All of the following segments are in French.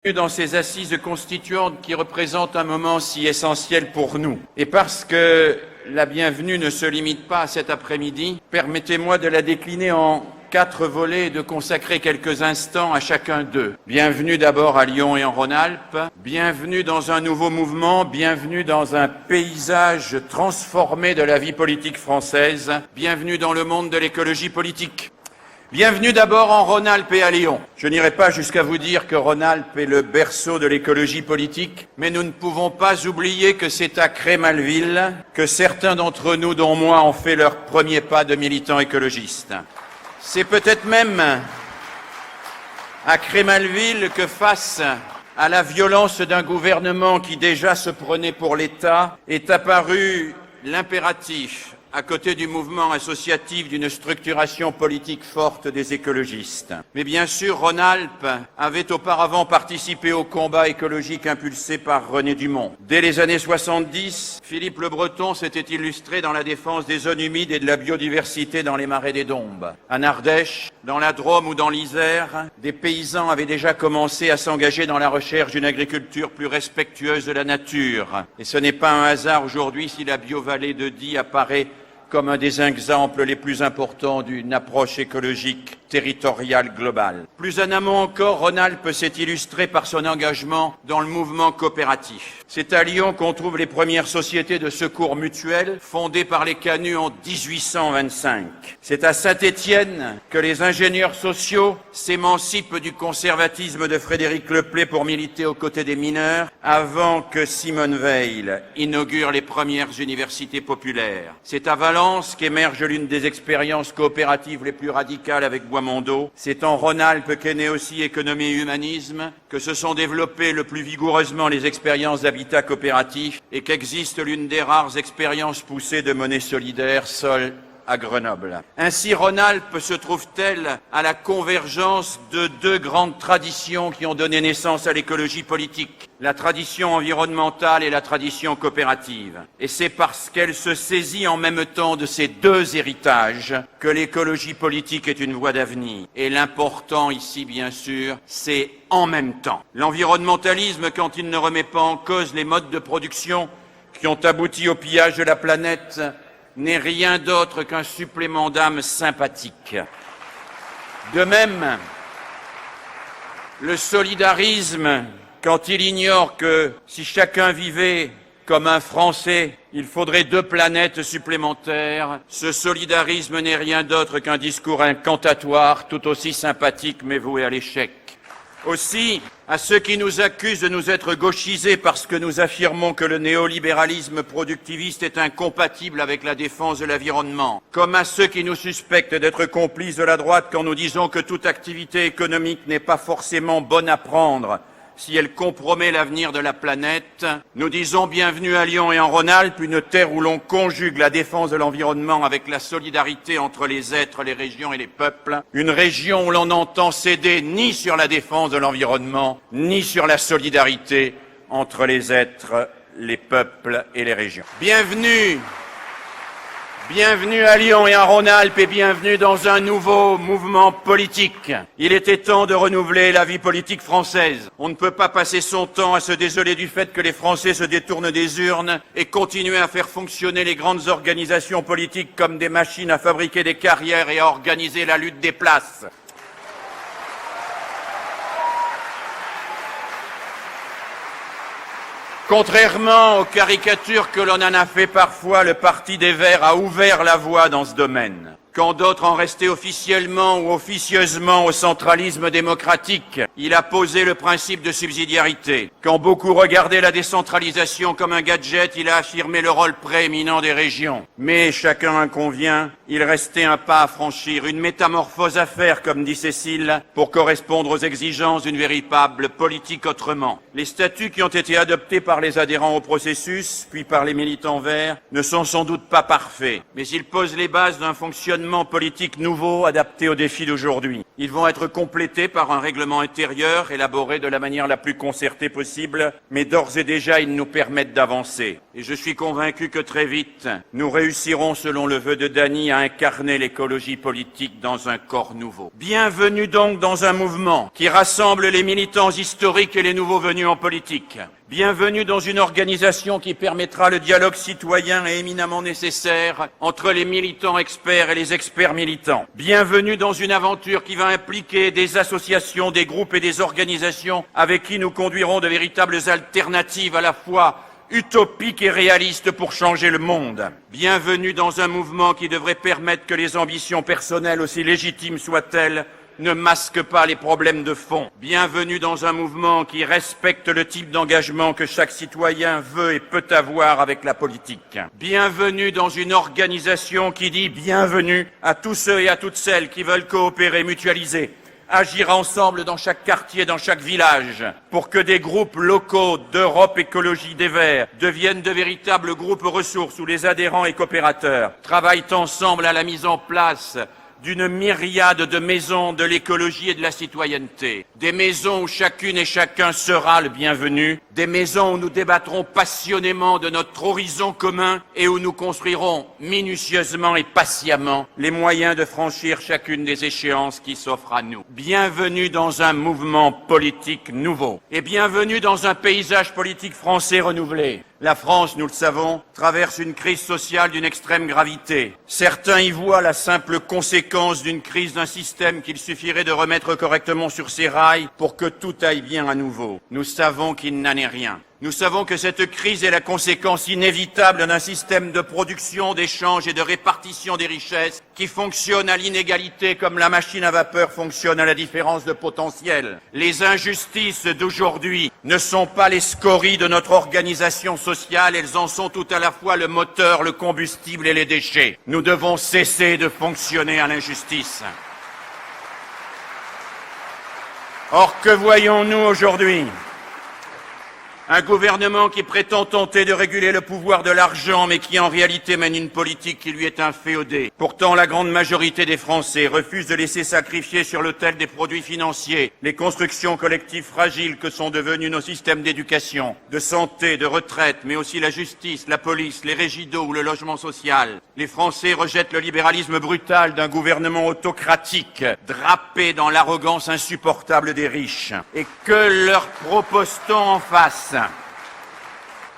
Dans ces assises constituantes qui représentent un moment si essentiel pour nous. Et parce que la bienvenue ne se limite pas à cet après-midi, permettez-moi de la décliner en 4 volets et de consacrer quelques instants à chacun d'eux. Bienvenue d'abord à Lyon et en Rhône-Alpes, bienvenue dans un nouveau mouvement, bienvenue dans un paysage transformé de la vie politique française, bienvenue dans le monde de l'écologie politique. Bienvenue d'abord en Rhône-Alpes et à Lyon. Je n'irai pas jusqu'à vous dire que Rhône-Alpes est le berceau de l'écologie politique, mais nous ne pouvons pas oublier que c'est à Crémalville que certains d'entre nous, dont moi, ont fait leur premier pas de militants écologistes. C'est peut-être même à Crémalville que, face à la violence d'un gouvernement qui déjà se prenait pour l'État, est apparu l'impératif, à côté du mouvement associatif, d'une structuration politique forte des écologistes. Mais bien sûr, Rhône-Alpes avait auparavant participé au combat écologique impulsé par René Dumont. Dès les années 70, Philippe Le Breton s'était illustré dans la défense des zones humides et de la biodiversité dans les marais des Dombes. En Ardèche, dans la Drôme ou dans l'Isère, des paysans avaient déjà commencé à s'engager dans la recherche d'une agriculture plus respectueuse de la nature. Et ce n'est pas un hasard aujourd'hui si la biovallée de Die apparaît comme un des exemples les plus importants d'une approche écologique territoriale globale. Plus en amont encore, Rhône-Alpes s'est illustré par son engagement dans le mouvement coopératif. C'est à Lyon qu'on trouve les premières sociétés de secours mutuels fondées par les Canuts en 1825. C'est à Saint-Étienne que les ingénieurs sociaux s'émancipent du conservatisme de Frédéric Leplay pour militer aux côtés des mineurs avant que Simone Veil inaugure les premières universités populaires. C'est à Valence qu'émerge l'une des expériences coopératives les plus radicales avec Bois-Mondo. C'est en Rhône-Alpes qu'est né aussi Économie et Humanisme, que se sont développées le plus vigoureusement les expériences d'habitat coopératif et qu'existe l'une des rares expériences poussées de monnaie solidaire, Sol, à Grenoble. Ainsi, Rhône-Alpes se trouve-t-elle à la convergence de 2 grandes traditions qui ont donné naissance à l'écologie politique, la tradition environnementale et la tradition coopérative. Et c'est parce qu'elle se saisit en même temps de ces 2 héritages que l'écologie politique est une voie d'avenir. Et l'important ici, bien sûr, c'est en même temps. L'environnementalisme, quand il ne remet pas en cause les modes de production qui ont abouti au pillage de la planète, n'est rien d'autre qu'un supplément d'âme sympathique. De même, le solidarisme, quand il ignore que si chacun vivait comme un Français, il faudrait 2 planètes supplémentaires, ce solidarisme n'est rien d'autre qu'un discours incantatoire, tout aussi sympathique mais voué à l'échec. Aussi, à ceux qui nous accusent de nous être gauchisés parce que nous affirmons que le néolibéralisme productiviste est incompatible avec la défense de l'environnement, comme à ceux qui nous suspectent d'être complices de la droite quand nous disons que toute activité économique n'est pas forcément bonne à prendre si elle compromet l'avenir de la planète, nous disons bienvenue à Lyon et en Rhône-Alpes, une terre où l'on conjugue la défense de l'environnement avec la solidarité entre les êtres, les régions et les peuples, une région où l'on n'entend céder ni sur la défense de l'environnement, ni sur la solidarité entre les êtres, les peuples et les régions. Bienvenue à Lyon et en Rhône-Alpes et bienvenue dans un nouveau mouvement politique. Il était temps de renouveler la vie politique française. On ne peut pas passer son temps à se désoler du fait que les Français se détournent des urnes et continuer à faire fonctionner les grandes organisations politiques comme des machines à fabriquer des carrières et à organiser la lutte des places. Contrairement aux caricatures que l'on en a fait parfois, le Parti des Verts a ouvert la voie dans ce domaine. Quand d'autres en restaient officiellement ou officieusement au centralisme démocratique, il a posé le principe de subsidiarité. Quand beaucoup regardaient la décentralisation comme un gadget, il a affirmé le rôle prééminent des régions. Mais chacun en convient, il restait un pas à franchir, une métamorphose à faire, comme dit Cécile, pour correspondre aux exigences d'une véritable politique autrement. Les statuts qui ont été adoptés par les adhérents au processus, puis par les militants verts, ne sont sans doute pas parfaits, mais ils posent les bases d'un fonctionnement politique nouveau adapté aux défis d'aujourd'hui. Ils vont être complétés par un règlement intérieur élaboré de la manière la plus concertée possible, mais d'ores et déjà ils nous permettent d'avancer. Et je suis convaincu que très vite, nous réussirons, selon le vœu de Dany, à incarner l'écologie politique dans un corps nouveau. Bienvenue donc dans un mouvement qui rassemble les militants historiques et les nouveaux venus en politique. Bienvenue dans une organisation qui permettra le dialogue citoyen et éminemment nécessaire entre les militants experts et les experts militants. Bienvenue dans une aventure qui va impliquer des associations, des groupes et des organisations avec qui nous conduirons de véritables alternatives à la fois utopiques et réalistes pour changer le monde. Bienvenue dans un mouvement qui devrait permettre que les ambitions personnelles, aussi légitimes soient-elles, ne masque pas les problèmes de fond. Bienvenue dans un mouvement qui respecte le type d'engagement que chaque citoyen veut et peut avoir avec la politique. Bienvenue dans une organisation qui dit bienvenue à tous ceux et à toutes celles qui veulent coopérer, mutualiser, agir ensemble dans chaque quartier, dans chaque village, pour que des groupes locaux d'Europe Écologie des Verts deviennent de véritables groupes ressources où les adhérents et coopérateurs travaillent ensemble à la mise en place d'une myriade de maisons de l'écologie et de la citoyenneté. Des maisons où chacune et chacun sera le bienvenu. Des maisons où nous débattrons passionnément de notre horizon commun et où nous construirons minutieusement et patiemment les moyens de franchir chacune des échéances qui s'offrent à nous. Bienvenue dans un mouvement politique nouveau et bienvenue dans un paysage politique français renouvelé. La France, nous le savons, traverse une crise sociale d'une extrême gravité. Certains y voient la simple conséquence d'une crise d'un système qu'il suffirait de remettre correctement sur ses rails pour que tout aille bien à nouveau. Nous savons qu'il n'en est rien. Nous savons que cette crise est la conséquence inévitable d'un système de production, d'échange et de répartition des richesses qui fonctionne à l'inégalité comme la machine à vapeur fonctionne à la différence de potentiel. Les injustices d'aujourd'hui ne sont pas les scories de notre organisation sociale, elles en sont tout à la fois le moteur, le combustible et les déchets. Nous devons cesser de fonctionner à l'injustice. Or, que voyons-nous aujourd'hui ? Un gouvernement qui prétend tenter de réguler le pouvoir de l'argent, mais qui en réalité mène une politique qui lui est inféodée. Pourtant, la grande majorité des Français refuse de laisser sacrifier sur l'autel des produits financiers les constructions collectives fragiles que sont devenus nos systèmes d'éducation, de santé, de retraite, mais aussi la justice, la police, les régies d'eau ou le logement social. Les Français rejettent le libéralisme brutal d'un gouvernement autocratique, drapé dans l'arrogance insupportable des riches. Et que leur propose-t-on en face ?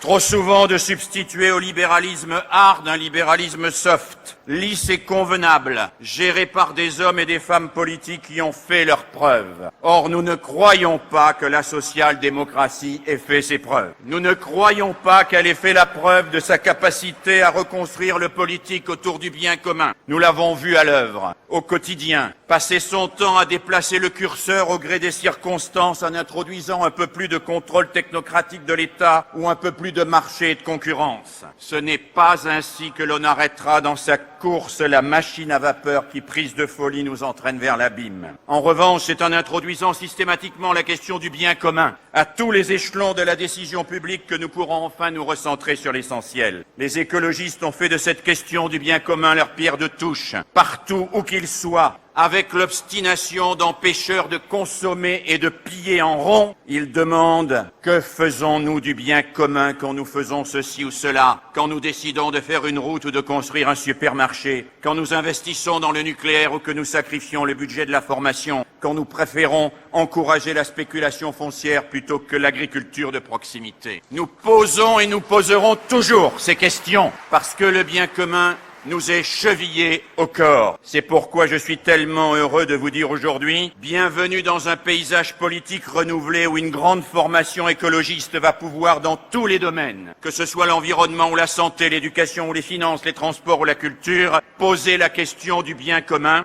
Trop souvent de substituer au libéralisme hard un libéralisme soft, lisse et convenable, géré par des hommes et des femmes politiques qui ont fait leurs preuves. Or, nous ne croyons pas que la social-démocratie ait fait ses preuves. Nous ne croyons pas qu'elle ait fait la preuve de sa capacité à reconstruire le politique autour du bien commun. Nous l'avons vu à l'œuvre, au quotidien, passer son temps à déplacer le curseur au gré des circonstances en introduisant un peu plus de contrôle technocratique de l'État ou un peu plus de marché et de concurrence. Ce n'est pas ainsi que l'on arrêtera dans sa course la machine à vapeur qui, prise de folie, nous entraîne vers l'abîme. En revanche, c'est en introduisant systématiquement la question du bien commun à tous les échelons de la décision publique que nous pourrons enfin nous recentrer sur l'essentiel. Les écologistes ont fait de cette question du bien commun leur pierre de touche, partout où qu'ils soient. Avec l'obstination d'empêcheurs de consommer et de piller en rond, ils demandent « Que faisons-nous du bien commun quand nous faisons ceci ou cela, quand nous décidons de faire une route ou de construire un supermarché, quand nous investissons dans le nucléaire ou que nous sacrifions le budget de la formation, quand nous préférons encourager la spéculation foncière plutôt que l'agriculture de proximité ?» Nous posons et nous poserons toujours ces questions parce que le bien commun nous est chevillé au corps. C'est pourquoi je suis tellement heureux de vous dire aujourd'hui, bienvenue dans un paysage politique renouvelé où une grande formation écologiste va pouvoir dans tous les domaines, que ce soit l'environnement ou la santé, l'éducation ou les finances, les transports ou la culture, poser la question du bien commun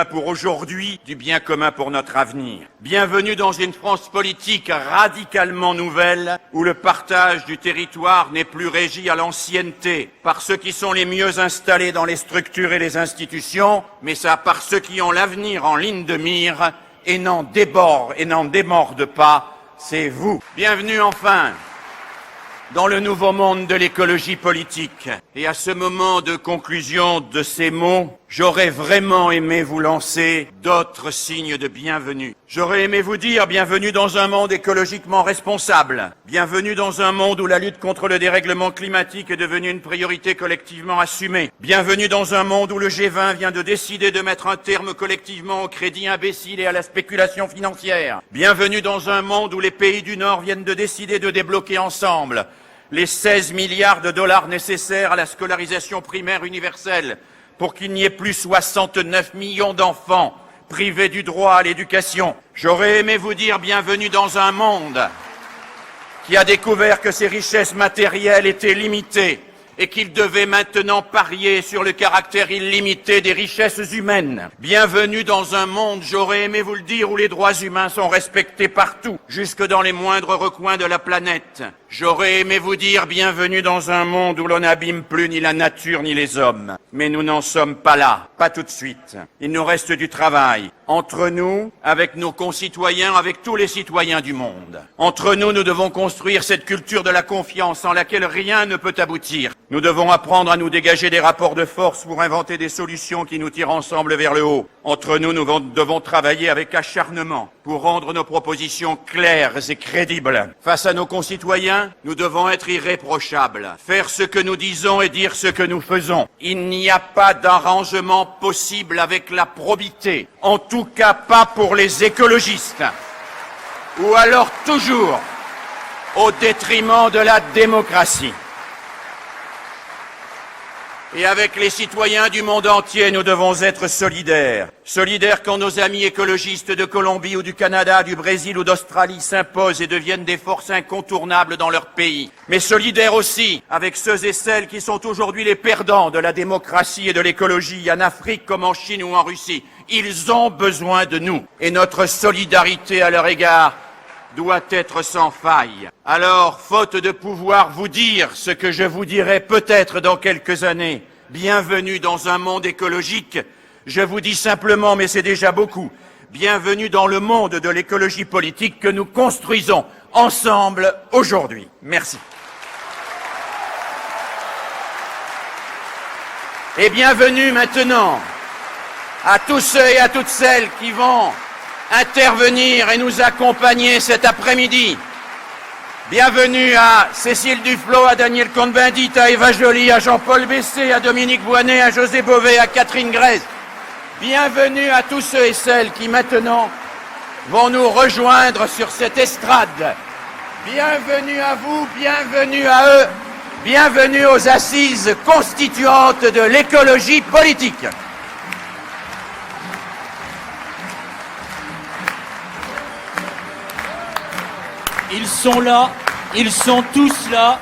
pour aujourd'hui, du bien commun pour notre avenir. Bienvenue dans une France politique radicalement nouvelle où le partage du territoire n'est plus régi à l'ancienneté par ceux qui sont les mieux installés dans les structures et les institutions, mais ça par ceux qui ont l'avenir en ligne de mire et n'en démordent pas, c'est vous. Bienvenue enfin dans le nouveau monde de l'écologie politique. Et à ce moment de conclusion de ces mots, j'aurais vraiment aimé vous lancer d'autres signes de bienvenue. J'aurais aimé vous dire bienvenue dans un monde écologiquement responsable, bienvenue dans un monde où la lutte contre le dérèglement climatique est devenue une priorité collectivement assumée, bienvenue dans un monde où le G20 vient de décider de mettre un terme collectivement au crédit imbécile et à la spéculation financière, bienvenue dans un monde où les pays du Nord viennent de décider de débloquer ensemble les 16 milliards de dollars nécessaires à la scolarisation primaire universelle pour qu'il n'y ait plus 69 millions d'enfants privés du droit à l'éducation. J'aurais aimé vous dire bienvenue dans un monde qui a découvert que ses richesses matérielles étaient limitées et qu'il devait maintenant parier sur le caractère illimité des richesses humaines. Bienvenue dans un monde, j'aurais aimé vous le dire, où les droits humains sont respectés partout, jusque dans les moindres recoins de la planète. J'aurais aimé vous dire bienvenue dans un monde où l'on n'abîme plus ni la nature ni les hommes. Mais nous n'en sommes pas là, pas tout de suite. Il nous reste du travail. Entre nous, avec nos concitoyens, avec tous les citoyens du monde. Entre nous, nous devons construire cette culture de la confiance sans laquelle rien ne peut aboutir. Nous devons apprendre à nous dégager des rapports de force pour inventer des solutions qui nous tirent ensemble vers le haut. Entre nous, nous devons travailler avec acharnement pour rendre nos propositions claires et crédibles. Face à nos concitoyens, nous devons être irréprochables, faire ce que nous disons et dire ce que nous faisons. Il n'y a pas d'arrangement possible avec la probité, en tout cas pas pour les écologistes, ou alors toujours au détriment de la démocratie. Et avec les citoyens du monde entier, nous devons être solidaires. Solidaires quand nos amis écologistes de Colombie ou du Canada, du Brésil ou d'Australie s'imposent et deviennent des forces incontournables dans leur pays. Mais solidaires aussi avec ceux et celles qui sont aujourd'hui les perdants de la démocratie et de l'écologie, en Afrique comme en Chine ou en Russie. Ils ont besoin de nous. Et notre solidarité à leur égard doit être sans faille. Alors, faute de pouvoir vous dire ce que je vous dirai peut-être dans quelques années, bienvenue dans un monde écologique, je vous dis simplement, mais c'est déjà beaucoup, bienvenue dans le monde de l'écologie politique que nous construisons ensemble aujourd'hui. Merci. Et bienvenue maintenant à tous ceux et à toutes celles qui vont intervenir et nous accompagner cet après-midi. Bienvenue à Cécile Duflot, à Daniel Cohn-Bendit, à Eva Joly, à Jean-Paul Bessé, à Dominique Voynet, à José Bové, à Catherine Grèze. Bienvenue à tous ceux et celles qui maintenant vont nous rejoindre sur cette estrade. Bienvenue à vous, bienvenue à eux, bienvenue aux assises constituantes de l'écologie politique. Ils sont là, ils sont tous là.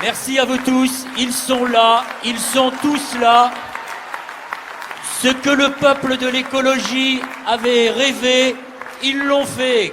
Merci à vous tous, ils sont là, ils sont tous là. Ce que le peuple de l'écologie avait rêvé, ils l'ont fait.